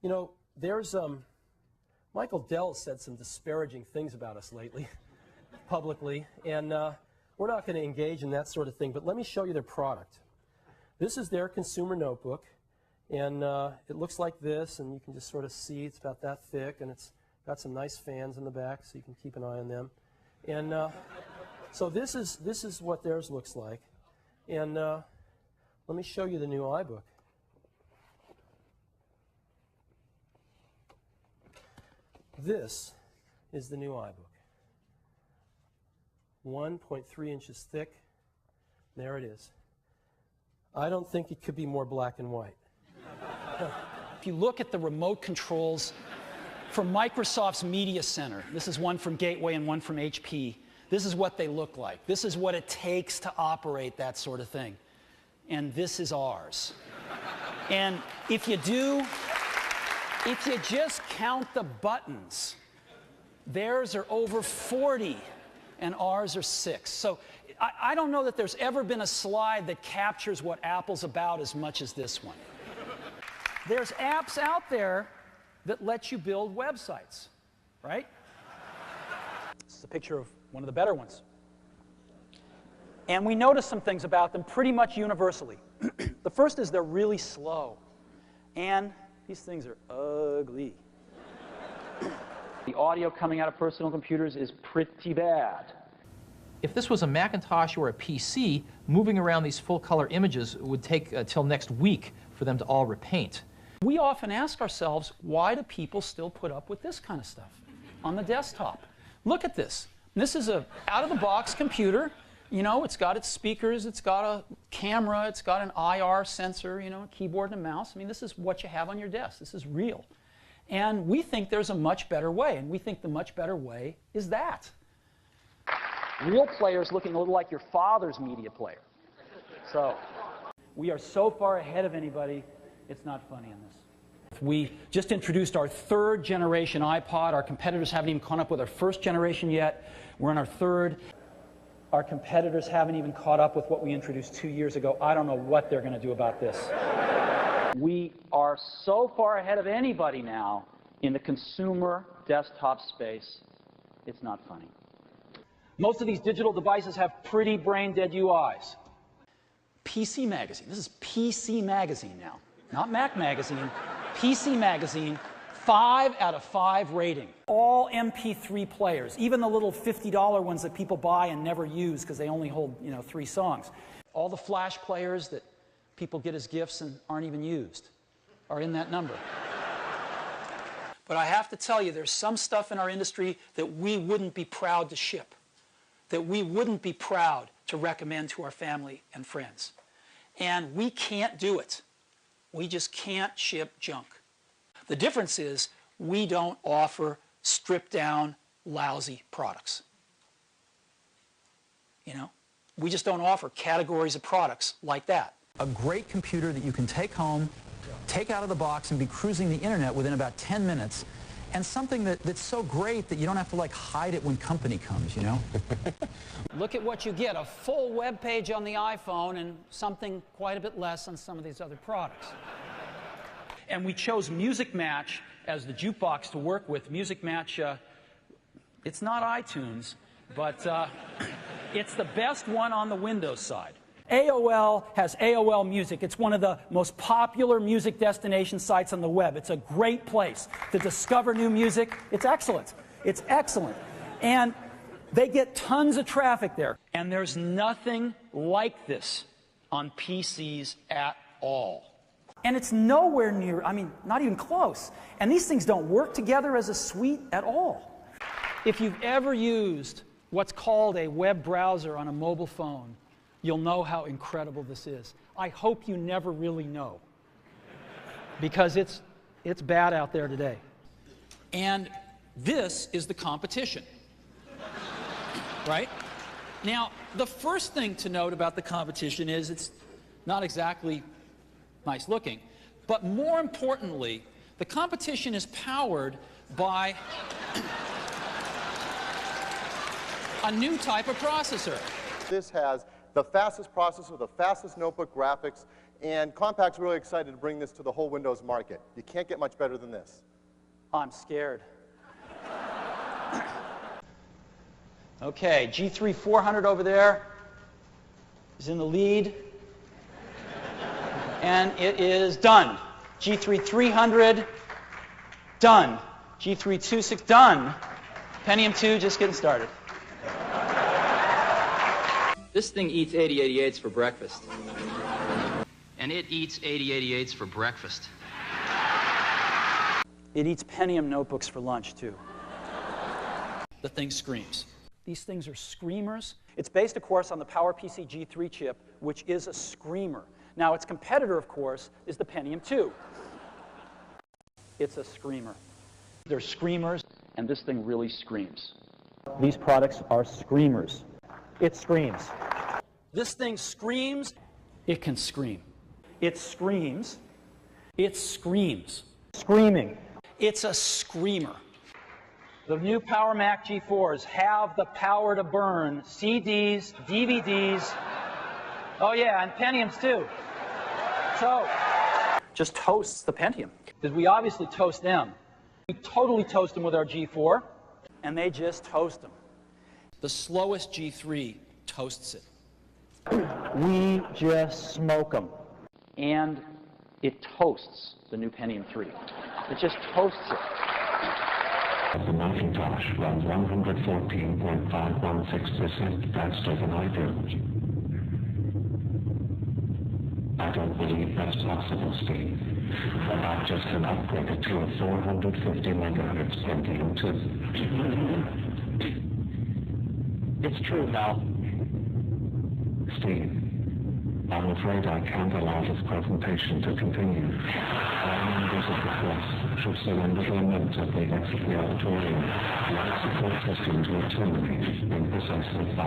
You know, there's Michael Dell said some disparaging things about us lately, publicly, and we're not going to engage in that sort of thing, but let me show you their product. This is their consumer notebook, and it looks like this, and you can just sort of see it's about that thick, and it's got some nice fans in the back, so you can keep an eye on them. And so this is what theirs looks like, and let me show you the new iBook. This is the new iBook. 1.3 inches thick. There it is. I don't think it could be more black and white. If you look at the remote controls from Microsoft's Media Center, this is one from Gateway and one from HP, this is what they look like. This is what it takes to operate that sort of thing. And this is ours. And if you just count the buttons, theirs are over 40 and ours are 6. So I don't know that there's ever been a slide that captures what Apple's about as much as this one. There's apps out there that let you build websites, right? This is a picture of one of the better ones. And we notice some things about them pretty much universally. The first is they're really slow. And these things are ugly. The audio coming out of personal computers is pretty bad. If this was a Macintosh or a PC, moving around these full-color images would take till next week for them to all repaint. We often ask ourselves, why do people still put up with this kind of stuff on the desktop? Look at this. This is a out-of-the-box computer. You know, it's got its speakers, it's got a camera, it's got an IR sensor, you know, a keyboard and a mouse. I mean, this is what you have on your desk. This is real. And we think there's a much better way, and we think the much better way is that. Real players looking a little like your father's media player. So, we are so far ahead of anybody, it's not funny in this. We just introduced our 3rd generation iPod. Our competitors haven't even caught up with our 1st generation yet. We're on our 3rd. Our competitors haven't even caught up with what we introduced 2 years ago. I don't know what they're going to do about this. We are so far ahead of anybody now in the consumer desktop space, it's not funny. Most of these digital devices have pretty brain-dead UIs. PC Magazine. This is PC Magazine now. Not Mac Magazine. PC Magazine. 5 out of 5 rating. All MP3 players, even the little $50 ones that people buy and never use because they only hold, 3 songs. All the flash players that people get as gifts and aren't even used are in that number. But I have to tell you, there's some stuff in our industry that we wouldn't be proud to ship, that we wouldn't be proud to recommend to our family and friends. And we can't do it. We just can't ship junk. The difference is we don't offer stripped-down, lousy products. You know, we just don't offer categories of products like that. A great computer that you can take home, take out of the box, and be cruising the internet within about 10 minutes, and something that's so great that you don't have to hide it when company comes, you know? Look at what you get, a full web page on the iPhone and something quite a bit less on some of these other products. And we chose Music Match as the jukebox to work with. Music Match, it's not iTunes, but it's the best one on the Windows side. AOL has AOL Music. It's one of the most popular music destination sites on the web. It's a great place to discover new music. It's excellent. It's excellent. And they get tons of traffic there. And there's nothing like this on PCs at all. And it's nowhere near, not even close. And these things don't work together as a suite at all. If you've ever used what's called a web browser on a mobile phone, you'll know how incredible this is. I hope you never really know, because it's bad out there today. And this is the competition, right? Now, the first thing to note about the competition is it's not exactly nice looking, but more importantly, the competition is powered by a new type of processor. This has the fastest processor, the fastest notebook graphics, And Compact's really excited to bring this to the whole Windows market. You can't get much better than this. I'm scared. Okay, G3 400 over there is in the lead. And it is done. G3 300, done. G3 26, done. Pentium 2, just getting started. This thing eats 8088s for breakfast. And it eats 8088s for breakfast. It eats Pentium notebooks for lunch, too. The thing screams. These things are screamers. It's based, of course, on the PowerPC G3 chip, which is a screamer. Now, its competitor, of course, is the Pentium 2. It's a screamer. They're screamers, and this thing really screams. These products are screamers. It screams. This thing screams. It can scream. It screams. It screams. Screaming. It's a screamer. The new Power Mac G4s have the power to burn CDs, DVDs. Oh yeah, and Pentiums too. So, Just toasts the Pentium. because we obviously toast them. We totally toast them with our G4. And they just toast them. The slowest G3 toasts it. We just smoke them. And it toasts the new Pentium 3. It just toasts it. The Macintosh runs 114.516% faster than I do. I don't believe that's possible, Steve. I've just been upgraded to a 450 megahertz Pentium 2. It's true now. Steve, I'm afraid I can't allow this presentation to continue. All members of the press should surrender their notes as they exit the auditorium. Life support systems will terminate in precisely 5.